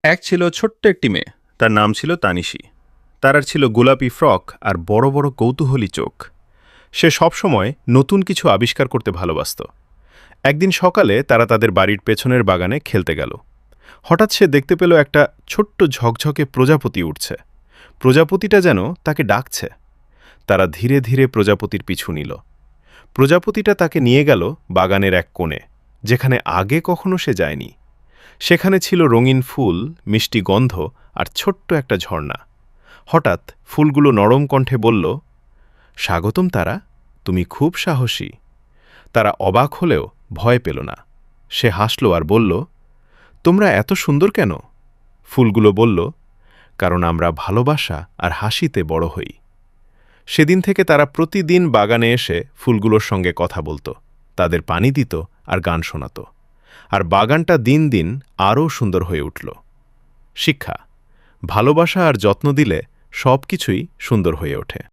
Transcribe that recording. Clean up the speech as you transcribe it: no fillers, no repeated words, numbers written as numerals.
এক ছিল ছোট্ট একটি মেয়ে, তার নাম ছিল তানিশি। তার আর ছিল গোলাপি ফ্রক আর বড় বড় কৌতূহলী চোখ। সে সবসময় নতুন কিছু আবিষ্কার করতে ভালোবাসত। একদিন সকালে তারা তাদের বাড়ির পেছনের বাগানে খেলতে গেল। হঠাৎ সে দেখতে পেল একটা ছোট্ট ঝকঝকে প্রজাপতি উঠছে। প্রজাপতিটা যেন তাকে ডাকছে। তারা ধীরে ধীরে প্রজাপতির পিছু নিল। প্রজাপতিটা তাকে নিয়ে গেল বাগানের এক কোণে, যেখানে আগে কখনো সে যায়নি। সেখানে ছিল রঙিন ফুল, মিষ্টি গন্ধ আর ছোট্ট একটা ঝর্ণা। হঠাৎ ফুলগুলো নরম কণ্ঠে বলল, স্বাগতম তারা, তুমি খুব সাহসী। তারা অবাক হলেও ভয় পেল না। সে হাসল আর বলল, তোমরা এত সুন্দর কেন? ফুলগুলো বলল, কারণ আমরা ভালোবাসা আর হাসিতে বড় হই। সেদিন থেকে তারা প্রতিদিন বাগানে এসে ফুলগুলোর সঙ্গে কথা বলত, তাদের পানি দিত আর গান শোনাত। আর বাগানটা দিন দিন আরও সুন্দর হয়ে উঠল। শিক্ষা: ভালোবাসা আর যত্ন দিলে সবকিছুই সুন্দর হয়ে ওঠে।